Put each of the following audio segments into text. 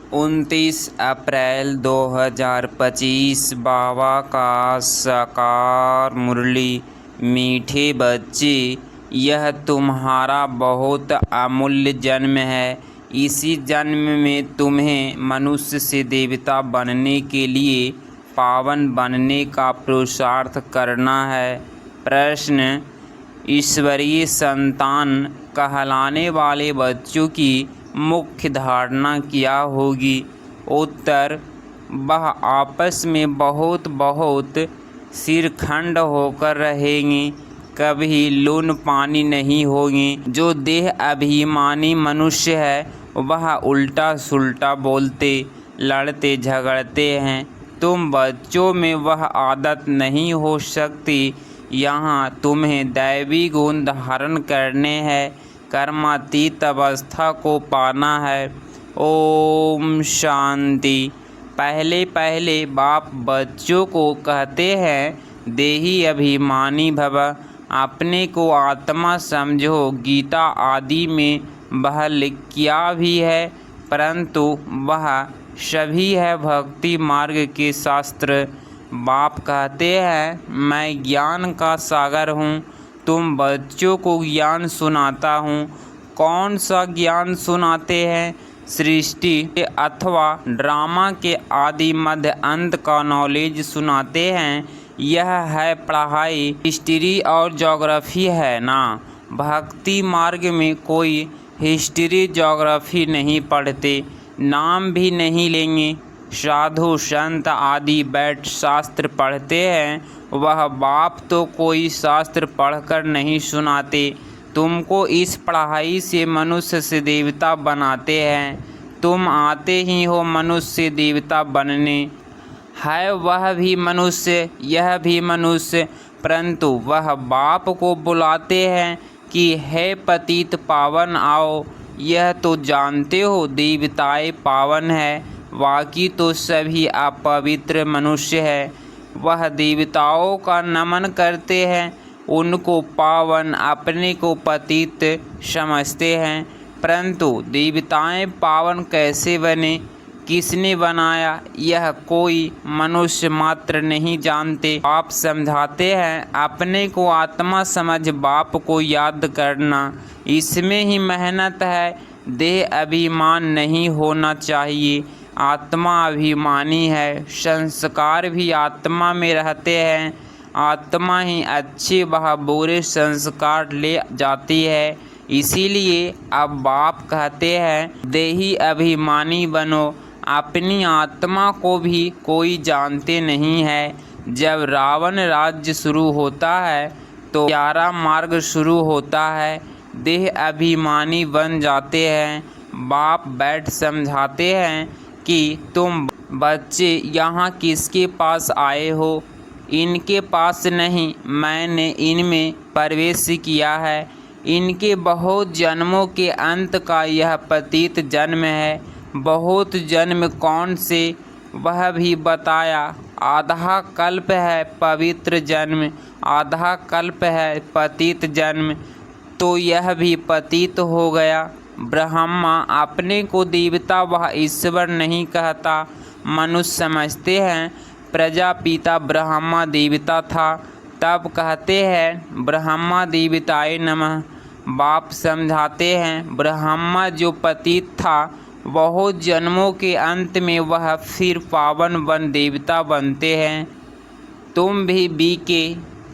29 अप्रैल 2025 बाबा का साकार मुरली। मीठे बच्चे, यह तुम्हारा बहुत अमूल्य जन्म है। इसी जन्म में तुम्हें मनुष्य से देवता बनने के लिए पावन बनने का पुरुषार्थ करना है। प्रश्न: ईश्वरीय संतान कहलाने वाले बच्चों की मुख्य धारणा क्या होगी? उत्तर: वह आपस में बहुत सिरखंड होकर रहेंगे, कभी लून पानी नहीं होंगे। जो देह अभिमानी मनुष्य है वह उल्टा सुल्टा बोलते लड़ते झगड़ते हैं। तुम बच्चों में वह आदत नहीं हो सकती। यहाँ तुम्हें दैवी गुण धारण करने हैं, कर्मातीत अवस्था को पाना है। ओम शांति। पहले बाप बच्चों को कहते हैं, देही अभिमानी भव, अपने को आत्मा समझो। गीता आदि में वह लिखा भी है, परंतु वह सभी है भक्ति मार्ग के शास्त्र। बाप कहते हैं, मैं ज्ञान का सागर हूँ, तुम बच्चों को ज्ञान सुनाता हूँ। कौन सा ज्ञान सुनाते हैं? सृष्टि अथवा ड्रामा के आदि मध्य अंत का नॉलेज सुनाते हैं। यह है पढ़ाई, हिस्ट्री और ज्योग्राफी है ना। भक्ति मार्ग में कोई हिस्ट्री ज्योग्राफी नहीं पढ़ते, नाम भी नहीं लेंगे। साधु संत आदि बैठ शास्त्र पढ़ते हैं, वह बाप तो कोई शास्त्र पढ़कर नहीं सुनाते। तुमको इस पढ़ाई से मनुष्य से देवता बनाते हैं। तुम आते ही हो मनुष्य से देवता बनने। है वह भी मनुष्य, यह भी मनुष्य, परंतु वह बाप को बुलाते हैं कि हे पतित पावन आओ। यह तो जानते हो देवताएं पावन है, बाकी तो सभी अपवित्र मनुष्य है। वह देवताओं का नमन करते हैं, उनको पावन, अपने को पतित समझते हैं। परंतु देवताएं पावन कैसे बने, किसने बनाया, यह कोई मनुष्य मात्र नहीं जानते। आप समझाते हैं, अपने को आत्मा समझ बाप को याद करना, इसमें ही मेहनत है। देह अभिमान नहीं होना चाहिए। आत्मा अभिमानी है, संस्कार भी आत्मा में रहते हैं। आत्मा ही अच्छे व बुरे संस्कार ले जाती है। इसीलिए अब बाप कहते हैं, देही अभिमानी बनो। अपनी आत्मा को भी कोई जानते नहीं है। जब रावण राज्य शुरू होता है तो 11 मार्ग शुरू होता है। देह अभिमानी बन जाते हैं। बाप बैठ समझाते हैं कि तुम बच्चे यहाँ किसके पास आए हो? इनके पास नहीं, मैंने इनमें प्रवेश किया है। इनके बहुत जन्मों के अंत का यह पतित जन्म है। बहुत जन्म कौन से, वह भी बताया। आधा कल्प है पवित्र जन्म, आधा कल्प है पतित जन्म, तो यह भी पतित हो गया। ब्रह्मा अपने को देवता व ईश्वर नहीं कहता। मनुष्य समझते हैं प्रजापिता ब्रह्मा देवता था, तब कहते हैं ब्रह्मा देवताय नमः। बाप समझाते हैं, ब्रह्मा जो पतित था, बहुत जन्मों के अंत में वह फिर पावन बन देवता बनते हैं। तुम भी बीके,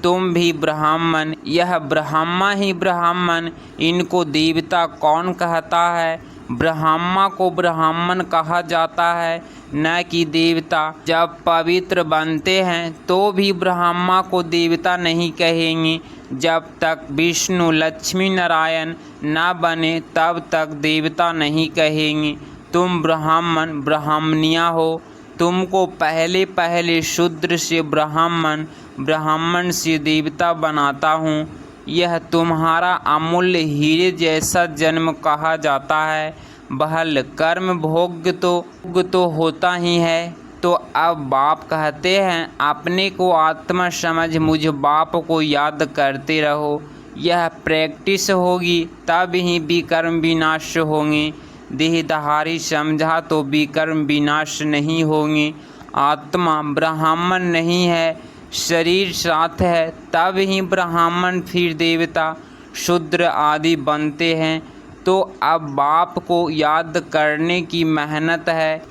तुम भी ब्राह्मण, यह ब्रह्मा ही ब्राह्मण। इनको देवता कौन कहता है? ब्रह्मा को ब्राह्मण कहा जाता है, न कि देवता। जब पवित्र बनते हैं तो भी ब्रह्मा को देवता नहीं कहेंगे। जब तक विष्णु लक्ष्मी नारायण न बने तब तक देवता नहीं कहेंगे। तुम ब्राह्मण ब्राह्मणिया हो। तुमको पहले शूद्र से ब्राह्मण, ब्राह्मण से देवता बनाता हूँ। यह तुम्हारा अमूल्य हीरे जैसा जन्म कहा जाता है। बहल कर्म भोग्य तो होता ही है। तो अब बाप कहते हैं, अपने को आत्मा समझ मुझ बाप को याद करते रहो। यह प्रैक्टिस होगी तब ही विकर्म विनाश होंगे। देहधारी समझा तो विकर्म विनाश नहीं होंगे। आत्मा ब्राह्मण नहीं है, शरीर साथ है, तब ही ब्राह्मण फिर देवता शूद्र आदि बनते हैं। तो अब बाप को याद करने की मेहनत है,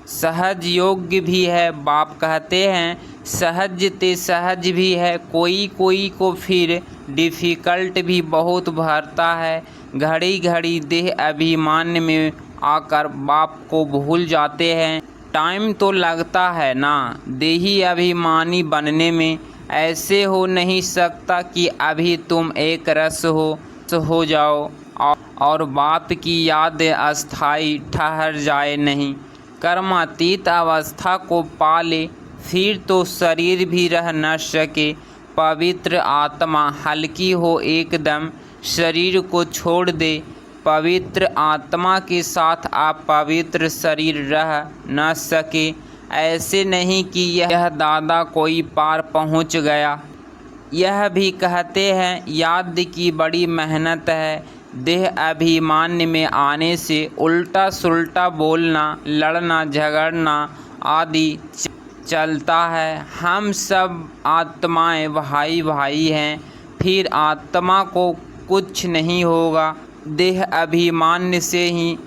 सहज योग्य भी है। बाप कहते हैं सहज ते सहज भी है, कोई कोई को फिर डिफ़िकल्ट भी बहुत भरता है। घड़ी घड़ी देह अभिमान में आकर बाप को भूल जाते हैं। टाइम तो लगता है ना देही अभिमानी बनने में, ऐसे हो नहीं सकता कि अभी तुम एक रस हो जाओ और बाप की याद अस्थाई ठहर जाए नहीं। कर्मातीत अवस्था को पाले फिर तो शरीर भी रह न सके। पवित्र आत्मा हल्की हो एकदम, शरीर को छोड़ दे। पवित्र आत्मा के साथ आप पवित्र शरीर रह न सके। ऐसे नहीं कि यह दादा कोई पार पहुँच गया। यह भी कहते हैं याद की बड़ी मेहनत है। देह अभिमान में आने से उल्टा सुल्टा बोलना, लड़ना झगड़ना आदि चलता है। हम सब आत्माएं भाई भाई हैं, फिर आत्मा को कुछ नहीं होगा। देह अभिमान से ही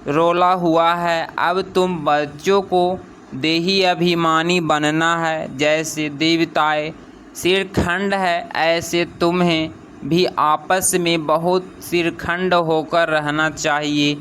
रोला हुआ है। अब तुम बच्चों को देही अभिमानी बनना है। जैसे देवताएं सिरखंड है, ऐसे तुम्हें भी आपस में बहुत सिरखंड होकर रहना चाहिए।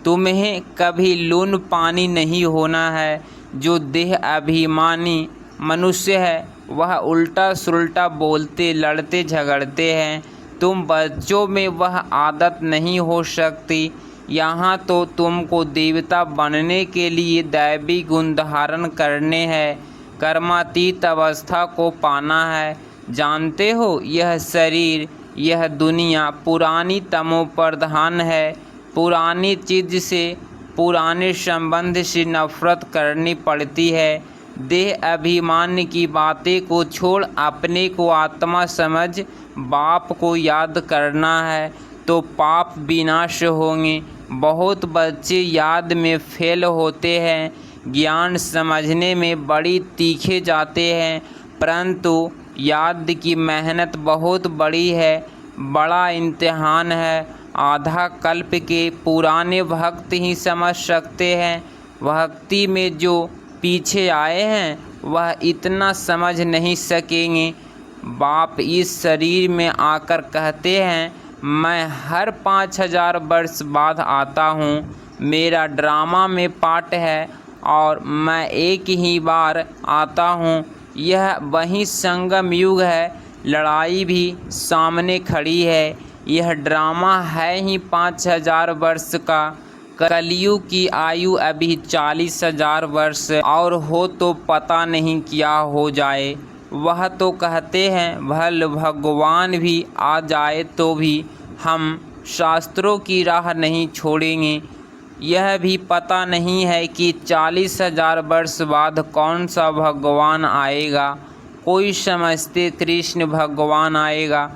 तुम्हें कभी लून पानी नहीं होना है। जो देह अभिमानी मनुष्य है वह उल्टा सुल्टा बोलते लड़ते झगड़ते हैं। तुम बच्चों में वह आदत नहीं हो सकती। यहाँ तो तुमको देवता बनने के लिए दैवी गुण धारण करने हैं, कर्मातीत अवस्था को पाना है। जानते हो यह शरीर, यह दुनिया पुरानी तमोप्रधान है। पुरानी चीज़ से, पुराने संबंध से नफरत करनी पड़ती है। देह अभिमान की बातें को छोड़ अपने को आत्मा समझ बाप को याद करना है, तो पाप विनाश होंगे। बहुत बच्चे याद में फेल होते हैं, ज्ञान समझने में बड़ी तीखे जाते हैं, परंतु याद की मेहनत बहुत बड़ी है, बड़ा इम्तिहान है। आधा कल्प के पुराने भक्त ही समझ सकते हैं। भक्ति में जो पीछे आए हैं वह इतना समझ नहीं सकेंगे। बाप इस शरीर में आकर कहते हैं मैं हर 5000 वर्ष बाद आता हूँ। मेरा ड्रामा में पार्ट है और मैं एक ही बार आता हूँ। यह वही संगम युग है, लड़ाई भी सामने खड़ी है। यह ड्रामा है ही 5000 वर्ष का। कलयुग की आयु अभी 40,000 वर्ष और हो तो पता नहीं क्या हो जाए। वह तो कहते हैं भल भगवान भी आ जाए तो भी हम शास्त्रों की राह नहीं छोड़ेंगे। यह भी पता नहीं है कि 40,000 वर्ष बाद कौन सा भगवान आएगा। कोई समझते कृष्ण भगवान आएगा,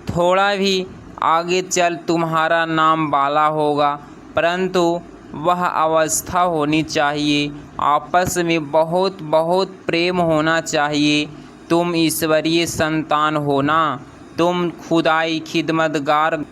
थोड़ा भी आगे चल तुम्हारा नाम बाला होगा, परंतु वह अवस्था होनी चाहिए। आपस में बहुत बहुत प्रेम होना चाहिए। तुम ईश्वरीय संतान हो ना, तुम खुदाई खिदमतगार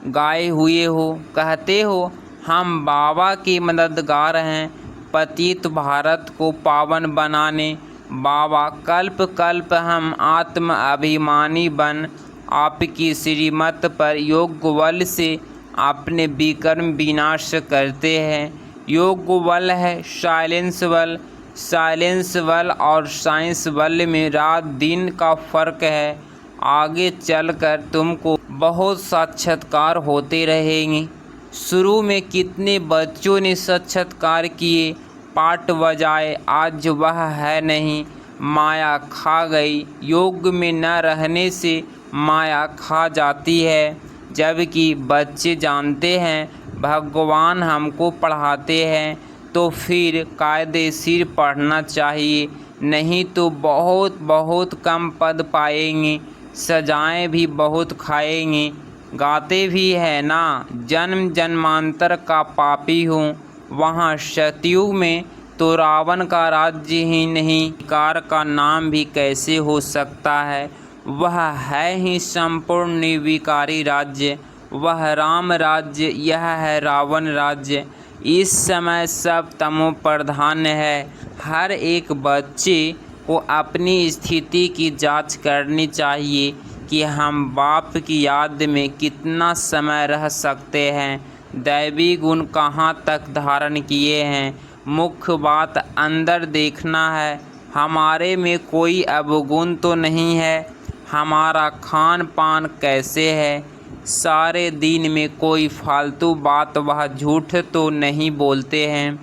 गाए हुए हो। कहते हो हम बाबा के मददगार हैं, पतित भारत को पावन बनाने। बाबा कल्प कल्प हम आत्म अभिमानी बन आपकी श्रीमत पर योग बल से अपने विकर्म विनाश करते हैं। योग बल है साइलेंस बल। साइलेंस बल और साइंस बल में रात दिन का फर्क है। आगे चलकर तुमको बहुत साक्षात्कार होते रहेंगे। शुरू में कितने बच्चों ने साक्षात्कार किए, पाठ बजाए, आज वह है नहीं। माया खा गई। योग में न रहने से माया खा जाती है। जबकि बच्चे जानते हैं भगवान हमको पढ़ाते हैं, तो फिर कायदेशीर पढ़ना चाहिए, नहीं तो बहुत बहुत कम पद पाएंगे, सजाएं भी बहुत खाएंगे। गाते भी है ना, जन्म जन्मांतर का पापी हूँ। वहाँ सतयुग में तो रावण का राज्य ही नहीं, कार का नाम भी कैसे हो सकता है। वह है ही संपूर्ण निर्विकारी राज्य, वह राम राज्य, यह है रावण राज्य। इस समय सब तमो प्रधान है। हर एक बच्चे को अपनी स्थिति की जांच करनी चाहिए कि हम बाप की याद में कितना समय रह सकते हैं, दैवी गुण कहाँ तक धारण किए हैं। मुख्य बात अंदर देखना है, हमारे में कोई अवगुण तो नहीं है। हमारा खान पान कैसे है, सारे दिन में कोई फालतू बात वह झूठ तो नहीं बोलते हैं।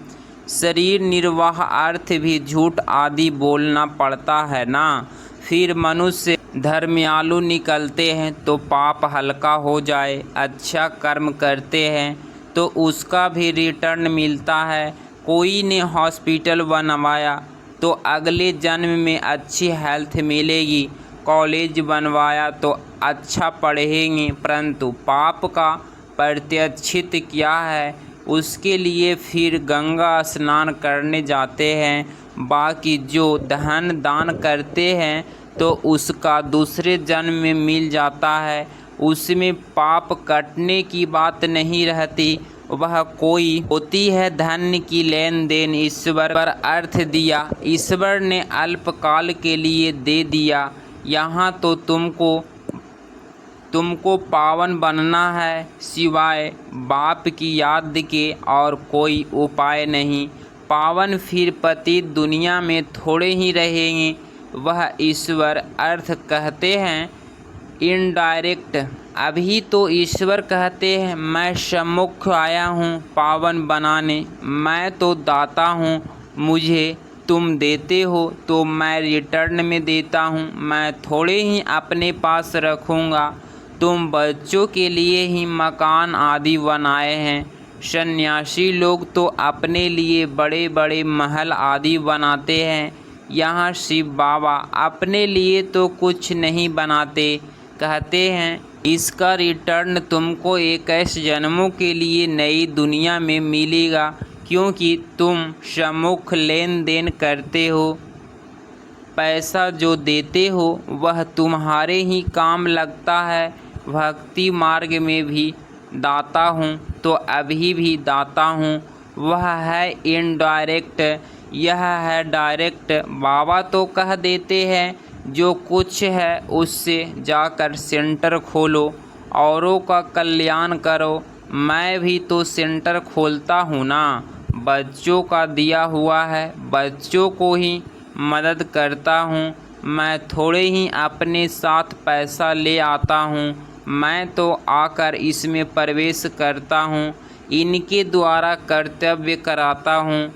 शरीर निर्वाह अर्थ भी झूठ आदि बोलना पड़ता है ना। फिर मनुष्य धर्मयालु निकलते हैं तो पाप हल्का हो जाए, अच्छा कर्म करते हैं तो उसका भी रिटर्न मिलता है। कोई ने हॉस्पिटल बनवाया तो अगले जन्म में अच्छी हेल्थ मिलेगी, कॉलेज बनवाया तो अच्छा पढ़ेंगे, परंतु पाप का प्रत्यक्षित क्या है, उसके लिए फिर गंगा स्नान करने जाते हैं। बाकी जो धन दान करते हैं तो उसका दूसरे जन्म में मिल जाता है, उसमें पाप कटने की बात नहीं रहती। वह कोई होती है धन की लेन देन, ईश्वर पर अर्थ दिया, ईश्वर ने अल्पकाल के लिए दे दिया। यहाँ तो तुमको पावन बनना है, सिवाय बाप की याद के और कोई उपाय नहीं। पावन फिर पतित दुनिया में थोड़े ही रहेंगे, वह ईश्वर अर्थ कहते हैं इनडायरेक्ट। अभी तो ईश्वर कहते हैं मैं सम्मुख आया हूँ पावन बनाने, मैं तो दाता हूँ, मुझे तुम देते हो तो मैं रिटर्न में देता हूँ, मैं थोड़े ही अपने पास रखूँगा। तुम बच्चों के लिए ही मकान आदि बनाए हैं, सन्यासी लोग तो अपने लिए बड़े बड़े महल आदि बनाते हैं। यहाँ शिव बाबा अपने लिए तो कुछ नहीं बनाते, कहते हैं इसका रिटर्न तुमको 21 जन्मों के लिए नई दुनिया में मिलेगा, क्योंकि तुम सम्मुख लेन देन करते हो। पैसा जो देते हो वह तुम्हारे ही काम लगता है। भक्ति मार्ग में भी दाता हूँ तो अभी भी दाता हूँ, वह है इनडायरेक्ट, यह है डायरेक्ट। बाबा तो कह देते हैं जो कुछ है उससे जाकर सेंटर खोलो, औरों का कल्याण करो। मैं भी तो सेंटर खोलता हूँ ना, बच्चों का दिया हुआ है, बच्चों को ही मदद करता हूँ। मैं थोड़े ही अपने साथ पैसा ले आता हूँ, मैं तो आकर इसमें प्रवेश करता हूँ, इनके द्वारा कर्तव्य कराता हूँ।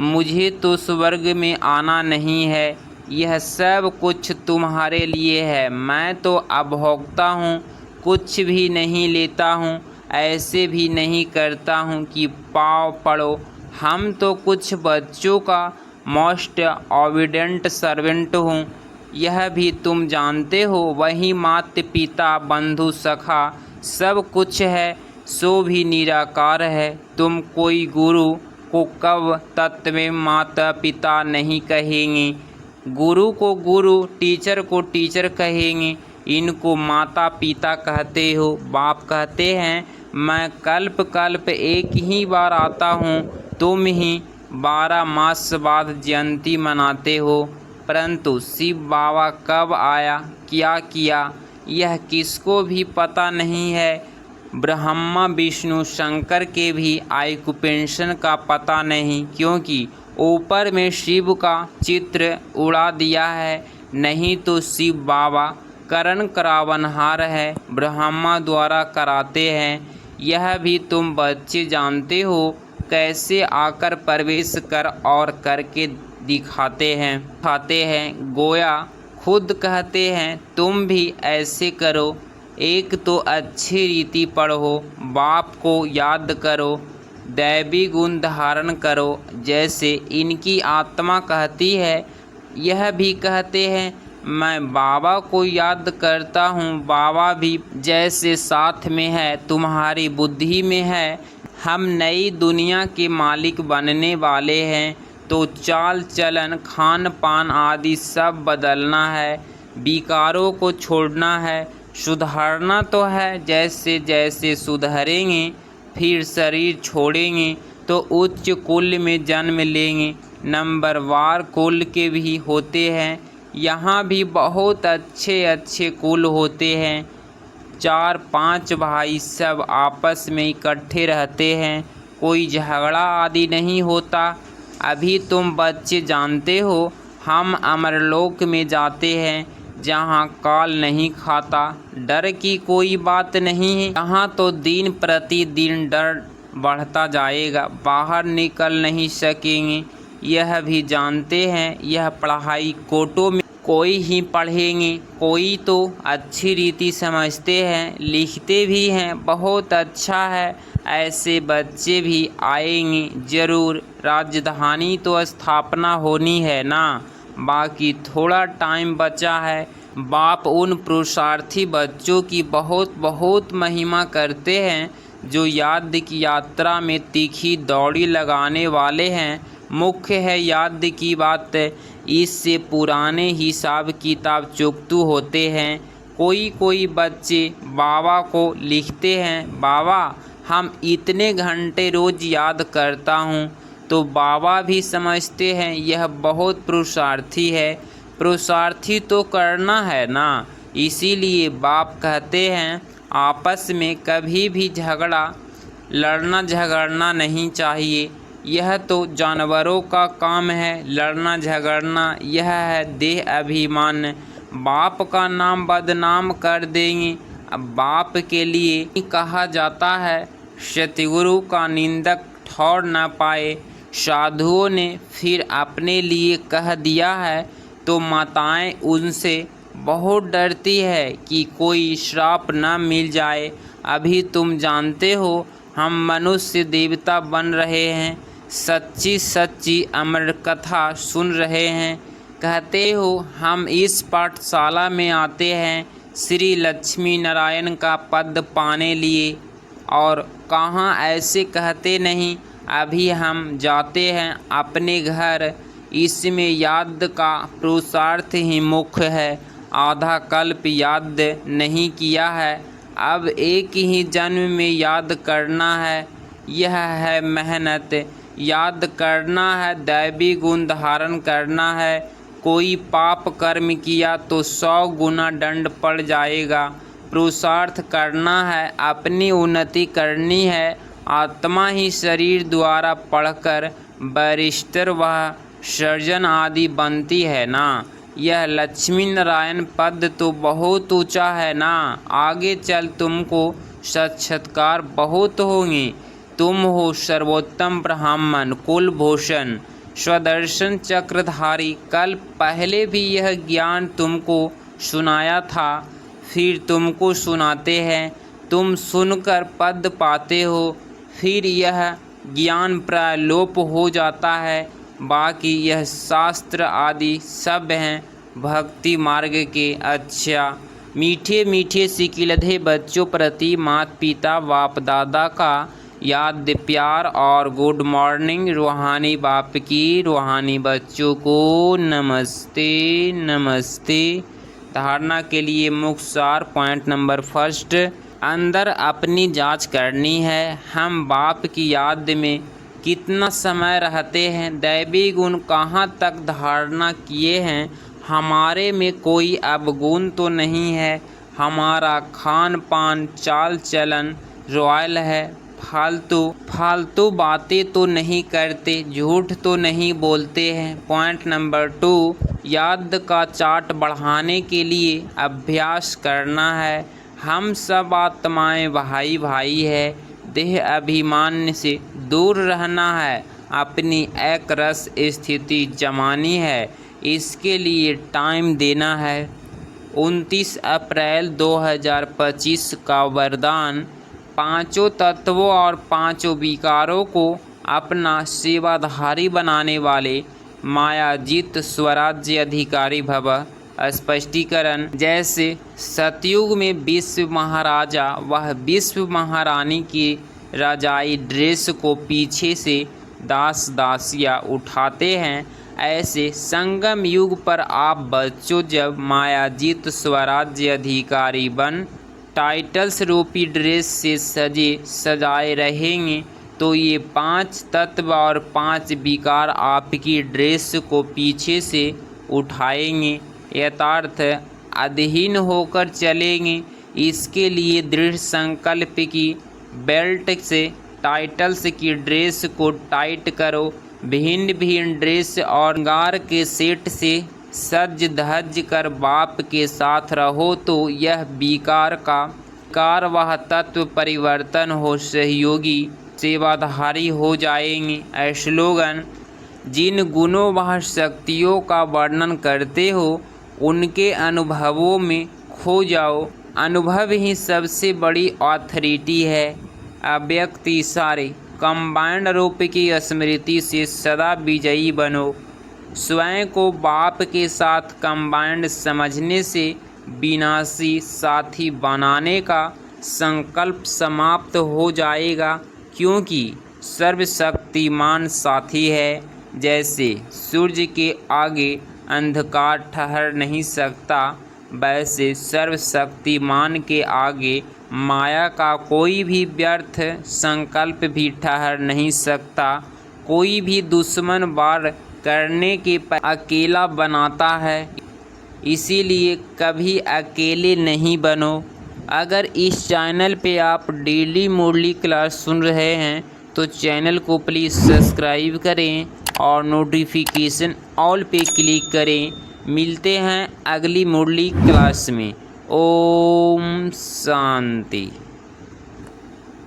मुझे तो स्वर्ग में आना नहीं है, यह सब कुछ तुम्हारे लिए है। मैं तो अभोक्ता हूँ, कुछ भी नहीं लेता हूँ, ऐसे भी नहीं करता हूँ कि पाँव पड़ो। हम तो कुछ बच्चों का मोस्ट ओबीडेंट सर्वेंट हूँ, यह भी तुम जानते हो। वही माता पिता बंधु सखा सब कुछ है, सो भी निराकार है। तुम कोई गुरु को कब तत्व में माता पिता नहीं कहेंगे, गुरु को गुरु, टीचर को टीचर कहेंगे, इनको माता पिता कहते हो। बाप कहते हैं मैं कल्प कल्प एक ही बार आता हूँ, तुम ही 12 मास बाद जयंती मनाते हो। परंतु शिव बाबा कब आया, क्या किया, यह किसको भी पता नहीं है। ब्रह्मा विष्णु शंकर के भी आक्यूपेंशन का पता नहीं, क्योंकि ऊपर में शिव का चित्र उड़ा दिया है। नहीं तो शिव बाबा करण करावनहार है, ब्रह्मा द्वारा कराते हैं। यह भी तुम बच्चे जानते हो, कैसे आकर प्रवेश कर और करके दिखाते हैं। गोया खुद कहते हैं तुम भी ऐसे करो, एक तो अच्छी रीति पढ़ो, बाप को याद करो, दैवी गुण धारण करो जैसे इनकी आत्मा कहती है। यह भी कहते हैं मैं बाबा को याद करता हूँ। बाबा भी जैसे साथ में है तुम्हारी बुद्धि में है। हम नई दुनिया के मालिक बनने वाले हैं, तो चाल चलन खान पान आदि सब बदलना है, विकारों को छोड़ना है, सुधारना तो है। जैसे जैसे सुधरेंगे फिर शरीर छोड़ेंगे तो उच्च कुल में जन्म लेंगे। नंबरवार कुल के भी होते हैं, यहाँ भी बहुत अच्छे अच्छे कुल होते हैं। 4-5 भाई सब आपस में इकट्ठे रहते हैं, कोई झगड़ा आदि नहीं होता। अभी तुम बच्चे जानते हो हम अमरलोक में जाते हैं, जहाँ काल नहीं खाता। डर की कोई बात नहीं है, यहाँ तो दिन प्रतिदिन डर बढ़ता जाएगा, बाहर निकल नहीं सकेंगे। यह भी जानते हैं यह पढ़ाई कोटों में कोई ही पढ़ेंगे, कोई तो अच्छी रीति समझते हैं, लिखते भी हैं, बहुत अच्छा है। ऐसे बच्चे भी आएंगे ज़रूर। राजधानी तो स्थापना होनी है ना, बाकी थोड़ा टाइम बचा है। बाप उन पुरुषार्थी बच्चों की बहुत बहुत महिमा करते हैं जो याद की यात्रा में तीखी दौड़ी लगाने वाले हैं। मुख्य है याद की बात, इससे पुराने हिसाब किताब चुकतू होते हैं। कोई कोई बच्चे बाबा को लिखते हैं, बाबा हम इतने घंटे रोज़ याद करता हूँ। तो बाबा भी समझते हैं यह बहुत पुरुषार्थी है, पुरुषार्थी तो करना है ना। इसीलिए बाप कहते हैं आपस में कभी भी लड़ना झगड़ना नहीं चाहिए। यह तो जानवरों का काम है, लड़ना झगड़ना। यह है देह अभिमान, बाप का नाम बदनाम कर देंगे। अब बाप के लिए कहा जाता है सतगुरु का निंदक ठौर न पाए। साधुओं ने फिर अपने लिए कह दिया है, तो माताएं उनसे बहुत डरती है कि कोई श्राप न मिल जाए। अभी तुम जानते हो हम मनुष्य देवता बन रहे हैं, सच्ची सच्ची अमर कथा सुन रहे हैं। कहते हो हम इस पाठशाला में आते हैं श्री लक्ष्मी नारायण का पद पाने लिए, और कहाँ ऐसे कहते नहीं। अभी हम जाते हैं अपने घर, इसमें याद का पुरुषार्थ ही मुख्य है। आधा कल्प याद नहीं किया है, अब एक ही जन्म में याद करना है। यह है मेहनत, याद करना है, दैवी गुण धारण करना है। कोई पाप कर्म किया तो 100 गुना दंड पड़ जाएगा। पुरुषार्थ करना है, अपनी उन्नति करनी है। आत्मा ही शरीर द्वारा पढ़कर बैरिस्टर व सर्जन आदि बनती है ना। यह लक्ष्मी नारायण पद तो बहुत ऊंचा है ना, आगे चल तुमको साक्षात्कार बहुत होंगे। तुम हो सर्वोत्तम ब्राह्मण कुलभूषण स्वदर्शन चक्रधारी। कल पहले भी यह ज्ञान तुमको सुनाया था, फिर तुमको सुनाते हैं। तुम सुनकर पद पाते हो, फिर यह ज्ञान प्राय लोप हो जाता है। बाकी यह शास्त्र आदि सब हैं भक्ति मार्ग के। अच्छा, मीठे मीठे सिकिलधे बच्चों प्रति माता पिता बाप दादा का याद प्यार और गुड मॉर्निंग। रूहानी बाप की रूहानी बच्चों को नमस्ते नमस्ते। धारणा के लिए मुख्य सार पॉइंट नंबर 1, अंदर अपनी जांच करनी है। हम बाप की याद में कितना समय रहते हैं, दैवी गुण कहाँ तक धारणा किए हैं, हमारे में कोई अवगुण तो नहीं है, हमारा खान पान चाल चलन रॉयल है, फालतू बातें तो नहीं करते, झूठ तो नहीं बोलते हैं। पॉइंट नंबर 2, याद का चार्ट बढ़ाने के लिए अभ्यास करना है। हम सब आत्माएं भाई भाई है, देह अभिमान से दूर रहना है, अपनी एक रस स्थिति जमानी है, इसके लिए टाइम देना है। 29 अप्रैल 2025 का वरदान, पांचों तत्वों और पांचों विकारों को अपना सेवाधारी बनाने वाले मायाजीत स्वराज्य अधिकारी भव। स्पष्टीकरण। जैसे सतयुग में विश्व महाराजा वह विश्व महारानी की रजाई ड्रेस को पीछे से दास दासियाँ उठाते हैं, ऐसे संगम युग पर आप बच्चों जब मायाजीत स्वराज्य अधिकारी बन टाइटल्स रूपी ड्रेस से सजे सजाए रहेंगे तो ये 5 तत्व और 5 विकार आपकी ड्रेस को पीछे से उठाएंगे, यथार्थ अधीन होकर चलेंगे। इसके लिए दृढ़ संकल्प की बेल्ट से टाइटल्स की ड्रेस को टाइट करो। भिन्न भिन्न ड्रेस और श्रृंगार के सेट से सज धज कर बाप के साथ रहो तो यह विकार वह तत्व परिवर्तन हो सहयोगी सेवाधारी हो जाएंगे। स्लोगन। जिन गुणों व शक्तियों का वर्णन करते हो उनके अनुभवों में खो जाओ। अनुभव ही सबसे बड़ी ऑथोरिटी है। अव्यक्त इशारे कंबाइंड रूप की स्मृति से सदा विजयी बनो। स्वयं को बाप के साथ कंबाइंड समझने से विनाशी साथी बनाने का संकल्प समाप्त हो जाएगा, क्योंकि सर्वशक्तिमान साथी है। जैसे सूर्य के आगे अंधकार ठहर नहीं सकता, वैसे सर्वशक्तिमान के आगे माया का कोई भी व्यर्थ संकल्प भी ठहर नहीं सकता। कोई भी दुश्मन वार करने के पर अकेला बनाता है, इसीलिए कभी अकेले नहीं बनो। अगर इस चैनल पे आप डेली मुरली क्लास सुन रहे हैं तो चैनल को प्लीज़ सब्सक्राइब करें और नोटिफिकेशन ऑल पे क्लिक करें। मिलते हैं अगली मुरली क्लास में। ओम शांति।